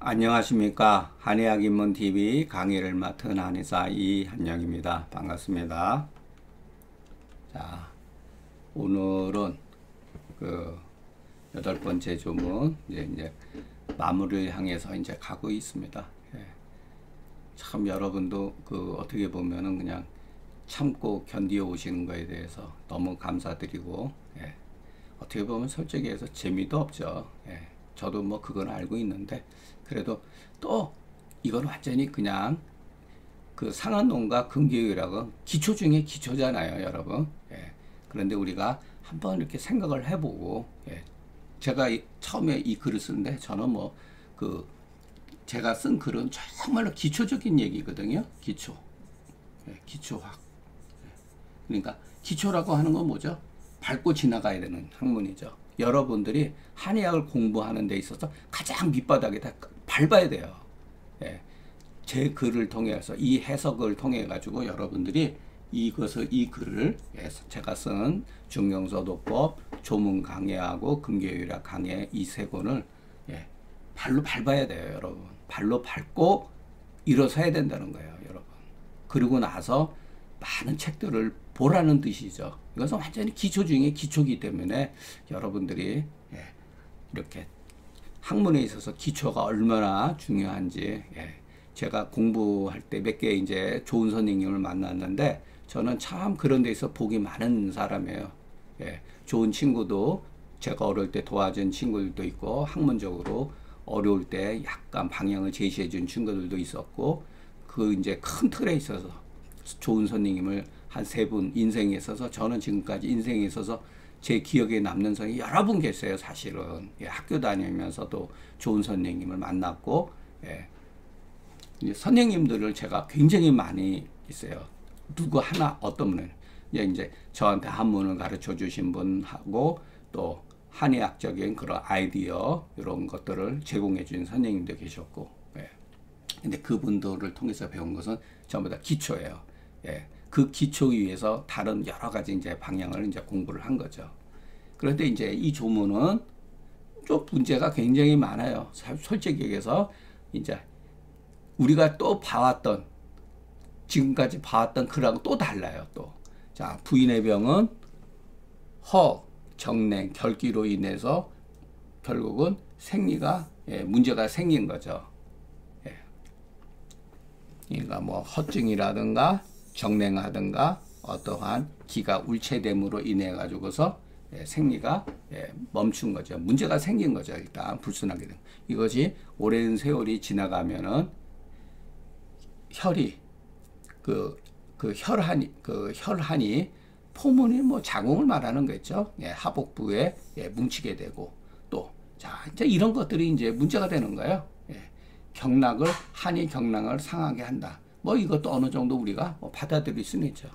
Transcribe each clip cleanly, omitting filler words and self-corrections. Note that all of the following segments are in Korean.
안녕하십니까. 한의학입문TV 강의를 맡은 한의사 이한영입니다. 반갑습니다. 자, 오늘은 그 8번째 조문 이제 마무리를 향해서 이제 가고 있습니다. 예. 참 여러분도 어떻게 보면은 그냥 참고 견디어 오시는 거에 대해서 너무 감사드리고, 예. 어떻게 보면 솔직히 해서 재미도 없죠. 예. 저도 뭐 그건 알고 있는데, 그래도 또 이건 완전히 그냥 그 상한론과 근기의학은 기초 중에 기초잖아요, 여러분. 예. 그런데 우리가 한번 이렇게 생각을 해보고, 예. 제가 처음에 이 글을 쓰는데 저는 제가 쓴 글은 정말로 기초적인 얘기거든요. 기초. 예. 기초학. 예. 그러니까 기초라고 하는 건 뭐죠? 밟고 지나가야 되는 학문이죠. 여러분들이 한의학을 공부하는 데 있어서 가장 밑바닥에 다 밟아야 돼요. 예. 제 글을 통해서 이 해석을 통해 가지고 여러분들이 이 글을 제가 쓴 중경서도법 조문 강해하고 근계의학 강해 이 세 권을 발로 밟아야 돼요, 여러분. 발로 밟고 일어서야 된다는 거예요, 여러분. 그리고 나서 많은 책들을 보라는 뜻이죠. 이것은 완전히 기초 중에 기초이기 때문에 여러분들이 이렇게 학문에 있어서 기초가 얼마나 중요한지, 제가 공부할 때 몇 개 이제 좋은 선생님을 만났는데 저는 참 그런 데서 복이 많은 사람이에요. 좋은 친구도 제가 어릴 때 도와준 친구들도 있고, 학문적으로 어려울 때 약간 방향을 제시해 준 친구들도 있었고, 이제 큰 틀에 있어서 좋은 선생님을 한 3분 인생에 있어서, 저는 지금까지 인생에 있어서 제 기억에 남는 선생님이 여러 분 계세요, 사실은. 학교 다니면서도 좋은 선생님을 만났고, 선생님들을 제가 굉장히 많이 있어요. 누구 하나, 어떤 분은 이제 저한테 한문을 가르쳐 주신 분하고, 또 한의학적인 그런 아이디어 이런 것들을 제공해 주신 선생님도 계셨고, 근데 그분들을 통해서 배운 것은 전부 다 기초예요. 그 기초 위에서 다른 여러 가지 이제 방향을 이제 공부를 한 거죠. 그런데 이제 이 조문은 좀 문제가 굉장히 많아요. 솔직히 얘기해서 이제 우리가 또 지금까지 봐왔던 글하고 또 달라요, 또. 자, 부인의 병은 정냉, 결기로 인해서 결국은 문제가 생긴 거죠. 그러니까 뭐 허증이라든가 정냉하든가 어떠한 기가 울체됨으로 인해 가지고서 생리가 멈춘 거죠. 문제가 생긴 거죠. 일단 불순하게 된. 이것이 오랜 세월이 지나가면은 혈이 혈한이 포문이 뭐 자궁을 말하는 거겠죠. 하복부에 뭉치게 되고, 또 이제 이런 것들이 이제 문제가 되는 거예요. 한이 경락을 상하게 한다. 뭐 이것도 어느 정도 우리가 받아들일 수는 있죠.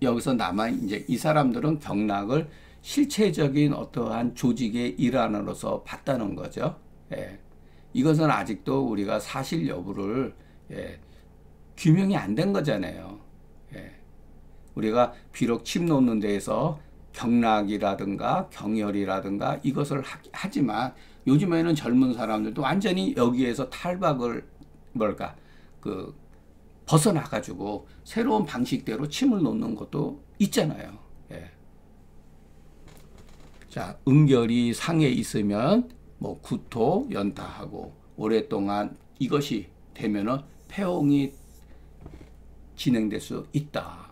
여기서 이제 이 사람들은 경락을 실체적인 어떠한 조직의 일환으로서 봤다는 거죠. 이것은 아직도 우리가 사실 여부를 규명이 안 된 거잖아요. 우리가 비록 침 놓는 데에서 경락이라든가 경혈이라든가 이것을 하지만 요즘에는 젊은 사람들도 완전히 여기에서 탈박을 벗어나가지고 새로운 방식대로 침을 놓는 것도 있잖아요. 자, 응결이 상해 있으면 뭐 구토, 연타하고 오랫동안 이것이 되면은 폐홍이 진행될 수 있다.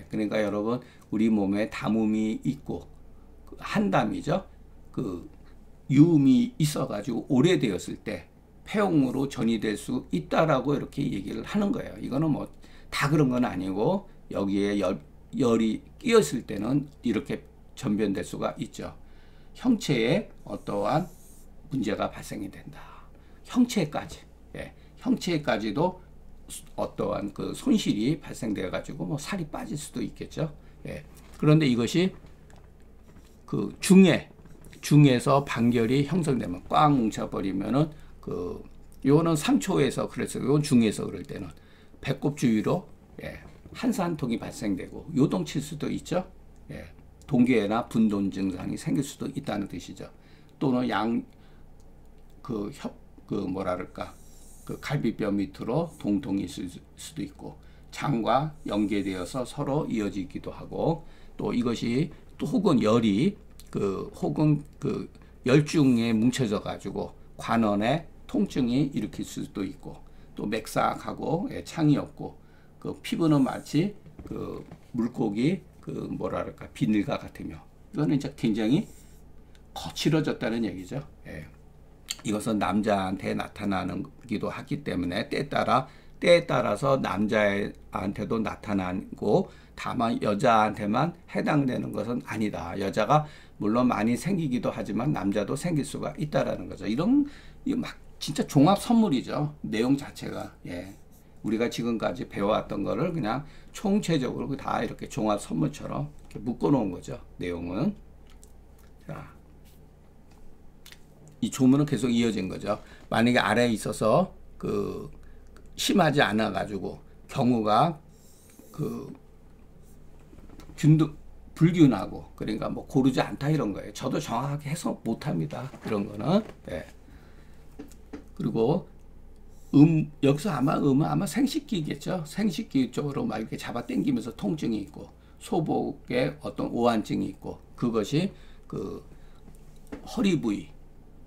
그러니까 여러분, 우리 몸에 담음이 있고 한담이죠. 유음이 있어가지고 오래되었을 때 폐홍으로 전이될 수 있다라고 이렇게 얘기를 하는 거예요. 이거는 뭐 다 그런 건 아니고, 여기에 열이 끼었을 때는 이렇게 전변될 수가 있죠. 형체에 어떠한 문제가 발생이 된다. 형체까지도 어떠한 손실이 발생되어 가지고 뭐 살이 빠질 수도 있겠죠. 그런데 이것이 중에서 반결이 형성되면 꽉 뭉쳐버리면은 요거는 상초에서 그랬어요. 요건 중에서 그럴 때는 배꼽 주위로 한산통이 발생되고 요동칠 수도 있죠. 동계나 분돈 증상이 생길 수도 있다는 뜻이죠. 또는 그 뭐랄까 그 갈비뼈 밑으로 동통이 있을 수도 있고 장과 연계되어서 서로 이어지기도 하고 또 이것이 또 혹은 열이 혹은 열중에 뭉쳐져 가지고 관원에 통증이 일으킬 수도 있고 또 맥삭하고 창이 없고 피부는 마치 물고기 뭐랄까 비늘과 같으며 이거는 이제 굉장히 거칠어졌다는 얘기죠. 이것은 남자한테 나타나기도 하기 때문에 때에 따라서 남자한테도 나타나고 다만 여자한테만 해당되는 것은 아니다. 여자가 물론 많이 생기기도 하지만 남자도 생길 수가 있다라는 거죠. 이거 막 진짜 종합 선물이죠. 내용 자체가. 우리가 지금까지 배워왔던 거를 그냥 총체적으로 다 이렇게 종합 선물처럼 이렇게 묶어 놓은 거죠. 내용은. 자, 이 조문은 계속 이어진 거죠. 만약에 아래에 있어서 심하지 않아 가지고 경우가 불균하고 그러니까 뭐 고르지 않다 이런 거예요. 저도 정확하게 해석 못 합니다. 이런 거는. 그리고 여기서 아마 생식기겠죠. 생식기 쪽으로 막 이렇게 잡아 당기면서 통증이 있고 소복에 어떤 오한증이 있고 그것이 허리 부위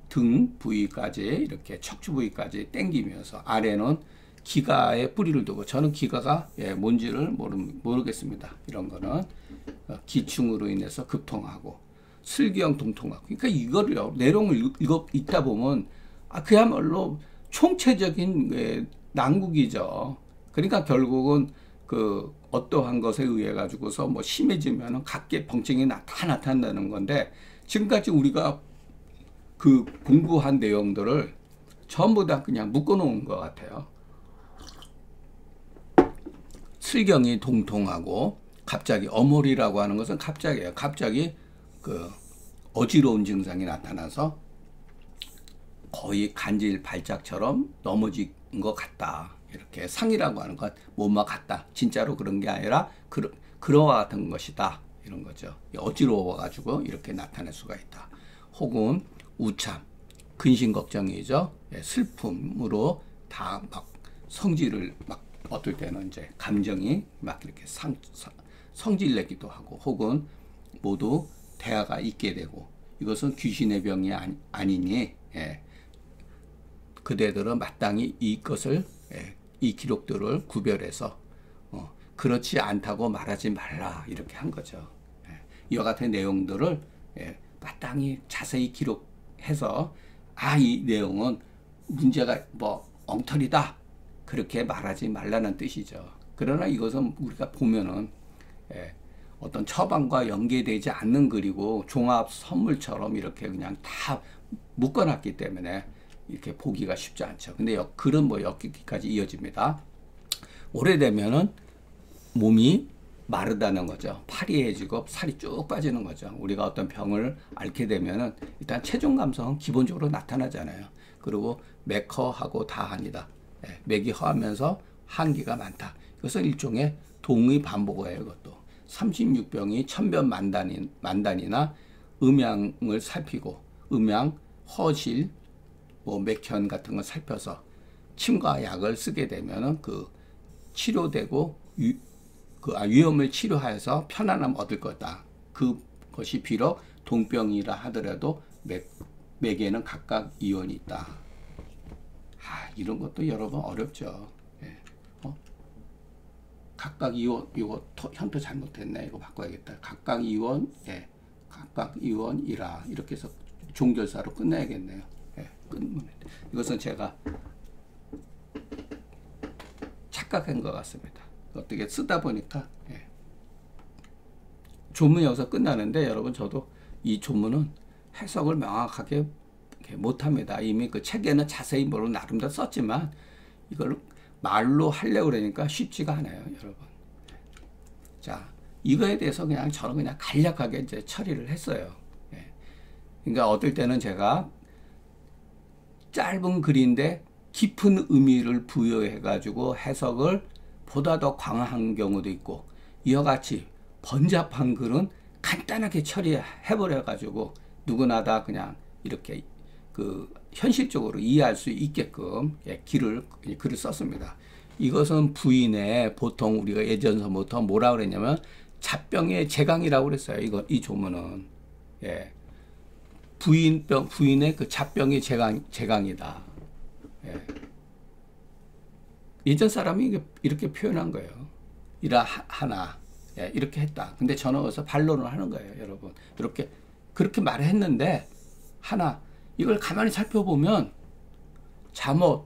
등 부위까지 이렇게 척추 부위까지 당기면서 아래는 기가에 뿌리를 두고 저는 기가가 뭔지를 모르겠습니다. 이런 거는 기충으로 인해서 급통하고 슬기형 동통하고 그러니까 이거를요 내용을 읽다 보면 그야말로 총체적인 난국이죠. 그러니까 결국은 어떠한 것에 의해 가지고서 뭐 심해지면은 각계 병증이 다 나타난다는 건데 지금까지 우리가 공부한 내용들을 전부 다 그냥 묶어 놓은 것 같아요. 슬경이 동통하고 갑자기 어물이라고 하는 것은 갑자기 어지러운 증상이 나타나서 거의 간질 발작처럼 넘어진 것 같다. 이렇게 상이라고 하는 것 몸만 같다. 진짜로 그런 게 아니라 그러와 같은 것이다. 이런 거죠. 어지러워가지고 이렇게 나타낼 수가 있다. 혹은 우참, 근심 걱정이죠. 슬픔으로 다 막 성질을 막 어떨 때는 이제 감정이 막 이렇게 성질 내기도 하고 혹은 모두 대화가 있게 되고 이것은 귀신의 병이 아니니 그대들은 마땅히 이것을 이 기록들을 구별해서 그렇지 않다고 말하지 말라 이렇게 한 거죠. 이와 같은 내용들을 마땅히 자세히 기록해서 이 내용은 문제가 뭐 엉터리다 그렇게 말하지 말라는 뜻이죠. 그러나 이것은 우리가 보면은 어떤 처방과 연계되지 않는 글이고 종합 선물처럼 이렇게 그냥 다 묶어놨기 때문에 이렇게 보기가 쉽지 않죠. 근데 글은 뭐 여기까지 이어집니다. 오래되면은 몸이 마르다는 거죠. 파리해지고 살이 쭉 빠지는 거죠. 우리가 어떤 병을 앓게 되면은 일단 체중 감소는 기본적으로 나타나잖아요. 그리고 맥허하고 다합니다. 맥이 허하면서 한기가 많다. 이것은 일종의 동의 반복어예요. 이것도 36병이 천변만단이나 음양을 살피고 음양, 허실, 뭐 맥현 같은 걸 살펴서 침과 약을 쓰게 되면은 치료되고 위험을 치료하여서 편안함 얻을 거다. 그것이 비록 동병이라 하더라도 맥에는 각각 이원이 있다. 이런 것도 여러분 어렵죠. 각각 이원, 이거 현도 잘못했네. 이거 바꿔야겠다. 각각 이원, 각각 이원이라 이렇게 해서 종결사로 끝내야겠네요. 이것은 제가 착각한 것 같습니다. 어떻게 쓰다 보니까 조문이 여기서 끝나는데 여러분 저도 이 조문은 해석을 명확하게 못합니다. 이미 그 책에는 자세히 뭐로 나름대로 썼지만 이걸 말로 하려고 그러니까 쉽지가 않아요, 여러분. 자, 이거에 대해서 저는 그냥 간략하게 이제 처리를 했어요. 그러니까 어떨 때는 제가 짧은 글인데 깊은 의미를 부여해가지고 해석을 보다 더 강화한 경우도 있고 이와 같이 번잡한 글은 간단하게 처리해버려가지고 누구나 다 그냥 이렇게 그 현실적으로 이해할 수 있게끔 글을 썼습니다. 이것은 부인의 보통 우리가 예전서부터 뭐라 그랬냐면 잡병의 제강이라고 그랬어요. 이 조문은 부인의 그 잡병의 제강이다. 예전 사람이 이렇게 표현한 거예요. 하나 이렇게 했다. 근데 저는 어디서 반론을 하는 거예요, 여러분. 그렇게 말을 했는데 하나 이걸 가만히 살펴보면 잠옷,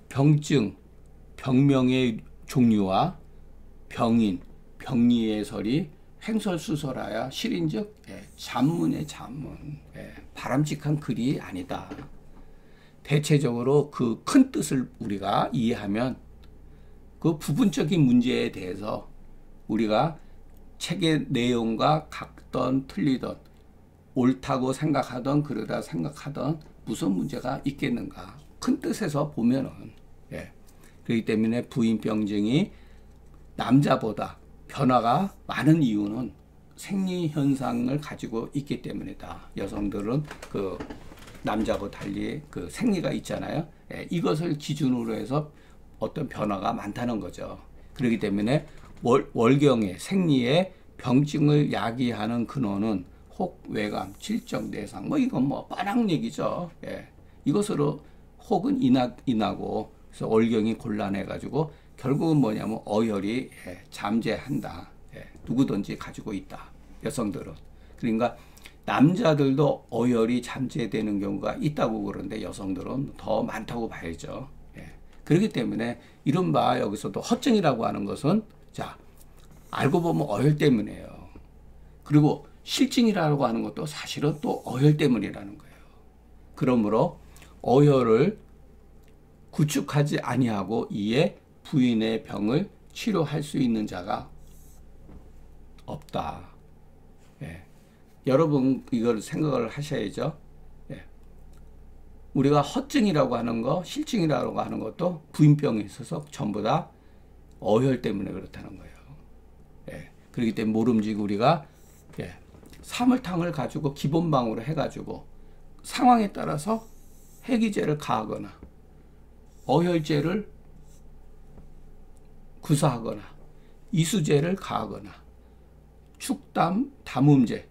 병증, 병명의 종류와 병인, 병리의 설이 횡설수설하여 실인즉 잔문의 잔문, 바람직한 글이 아니다. 대체적으로 그 큰 뜻을 우리가 이해하면 그 부분적인 문제에 대해서 우리가 책의 내용과 같던 틀리던 옳다고 생각하던 그러다 생각하던 무슨 문제가 있겠는가. 큰 뜻에서 보면은 그렇기 때문에 부인병증이 남자보다 변화가 많은 이유는 생리 현상을 가지고 있기 때문이다. 여성들은 그 남자하고 달리 그 생리가 있잖아요. 이것을 기준으로 해서 어떤 변화가 많다는 거죠. 그렇기 때문에 월경의 생리의 병증을 야기하는 근원은 혹, 외감, 칠정, 내상 이건 뻔한 얘기죠. 이것으로 혹은 인하고 그래서 월경이 곤란해가지고 결국은 뭐냐면 어혈이 잠재한다. 누구든지 가지고 있다. 여성들은. 그러니까 남자들도 어혈이 잠재되는 경우가 있다고 그러는데 여성들은 더 많다고 봐야죠. 그렇기 때문에 이른바 여기서도 허증이라고 하는 것은 자 알고 보면 어혈 때문이에요. 그리고 실증이라고 하는 것도 사실은 또 어혈 때문이라는 거예요. 그러므로 어혈을 구축하지 아니하고 이에 부인의 병을 치료할 수 있는 자가 없다. 여러분 이걸 생각을 하셔야죠. 우리가 허증이라고 하는 거, 실증이라고 하는 것도 부인병에 있어서 전부 다 어혈 때문에 그렇다는 거예요. 그렇기 때문에 모름지기 우리가 사물탕을 가지고 기본방으로 해가지고 상황에 따라서 해기제를 가하거나 어혈제를 구사하거나 이수제를 가하거나 축담음제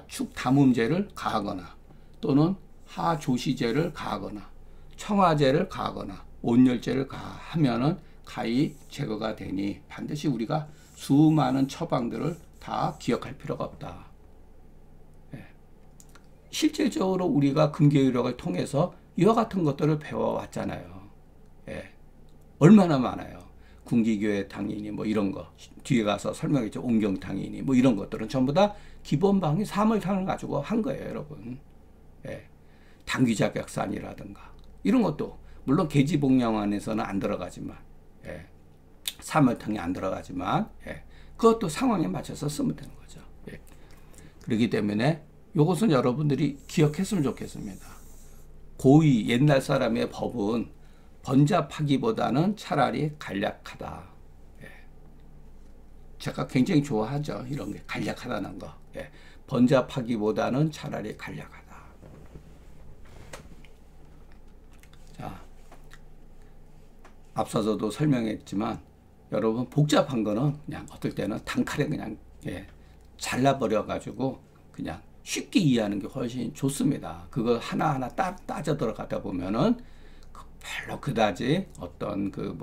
축담음제를 가하거나 또는 하조시제를 가하거나 청화제를 가하거나 온열제를 가하면은 가히 제거가 되니 반드시 우리가 수많은 처방들을 다 기억할 필요가 없다. 실질적으로 우리가 금계유력을 통해서 이와 같은 것들을 배워왔잖아요. 얼마나 많아요. 군기교회 당인이 이런 거 뒤에 가서 설명했죠. 옹경당인이 이런 것들은 전부 다 기본방위 사물탕을 가지고 한 거예요, 여러분. 당귀자격산이라든가 이런 것도 물론 계지복령 안에서는 안 들어가지만 사물탕이 안 들어가지만 그것도 상황에 맞춰서 쓰면 되는 거죠. 그렇기 때문에 이것은 여러분들이 기억했으면 좋겠습니다. 고의 옛날 사람의 법은 번잡하기보다는 차라리 간략하다. 제가 굉장히 좋아하죠. 이런 게 간략하다는 거. 번잡하기보다는 차라리 간략하다. 자, 앞서서도 설명했지만 여러분 복잡한 거는 그냥 어떨 때는 단칼에 그냥 잘라버려 가지고 그냥 쉽게 이해하는 게 훨씬 좋습니다. 그거 하나하나 따져 들어가다 보면은 별로 그다지 어떤 그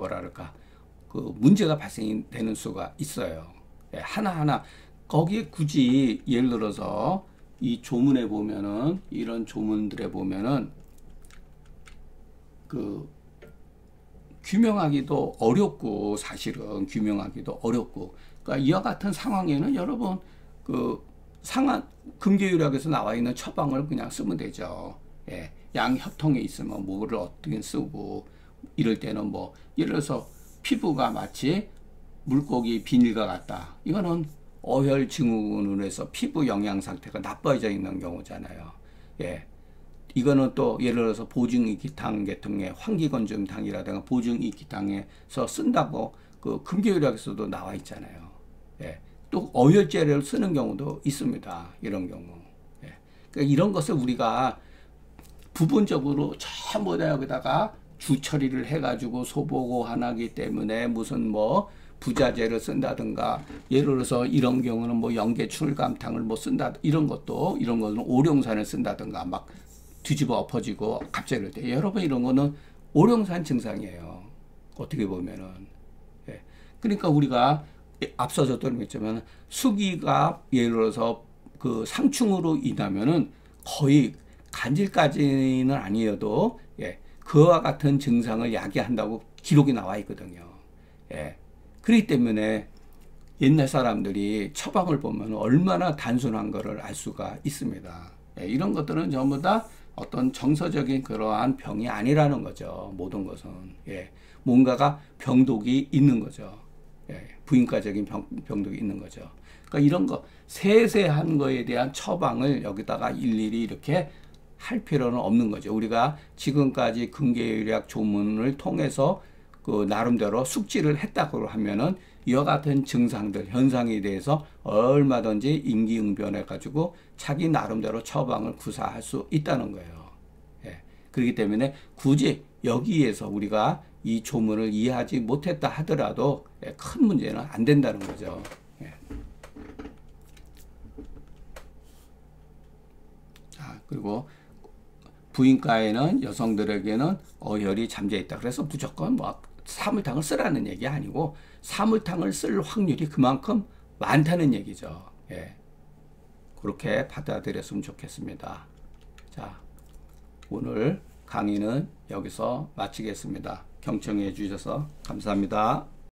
문제가 발생되는 수가 있어요. 하나하나 거기에 굳이 예를 들어서 이 조문에 보면은 이런 조문들에 보면은 그 규명하기도 어렵고 사실은 규명하기도 어렵고 그러니까 이와 같은 상황에는 여러분 그 금계유력에서 나와 있는 처방을 그냥 쓰면 되죠. 양협통에 있으면 뭐를 어떻게 쓰고 이럴 때는 예를 들어서 피부가 마치 물고기 비닐과 같다. 이거는 어혈 증후군으로 해서 피부 영양 상태가 나빠져 있는 경우잖아요. 이거는 또 예를 들어서 보증이기탕 계통의 환기건조당이라든가 보증이기탕에서 쓴다고 그 금계유력에서도 나와 있잖아요. 또 어혈제를 쓰는 경우도 있습니다. 이런 경우. 그러니까 이런 것을 우리가 부분적으로 전부 다 여기다가 주처리를 해가지고 소보고 하나기 때문에 무슨 뭐 부자재를 쓴다든가, 예를 들어서 이런 경우는 뭐 연계출감탕을 뭐 쓴다, 이런 거는 오룡산을 쓴다든가 막 뒤집어 엎어지고 갑자기 그럴 때, 여러분 이런 거는 오룡산 증상이에요. 어떻게 보면은. 예. 그러니까 우리가 앞서서도 했지만 수기가 예를 들어서 그 상충으로 인하면은 거의 간질까지는 아니어도, 예, 그와 같은 증상을 야기한다고 기록이 나와 있거든요. 예. 그렇기 때문에 옛날 사람들이 처방을 보면 얼마나 단순한 것을 알 수가 있습니다. 예, 이런 것들은 전부 다 어떤 정서적인 그러한 병이 아니라는 거죠. 모든 것은. 예, 뭔가가 병독이 있는 거죠. 예, 부인과적인 병독이 있는 거죠. 그러니까 이런 거, 세세한 거에 대한 처방을 여기다가 일일이 이렇게 할 필요는 없는 거죠. 우리가 지금까지 근계의학 조문을 통해서 그 나름대로 숙지를 했다고 하면은 이와 같은 증상들, 현상에 대해서 얼마든지 임기응변해 가지고 자기 나름대로 처방을 구사할 수 있다는 거예요. 예. 그렇기 때문에 굳이 여기에서 우리가 이 조문을 이해하지 못했다 하더라도, 예, 큰 문제는 안 된다는 거죠. 예. 자, 그리고 부인과에는 여성들에게는 어혈이 잠재 있다. 그래서 무조건 뭐 사물탕을 쓰라는 얘기 아니고 사물탕을 쓸 확률이 그만큼 많다는 얘기죠. 예. 그렇게 받아들였으면 좋겠습니다. 자, 오늘 강의는 여기서 마치겠습니다. 경청해 주셔서 감사합니다.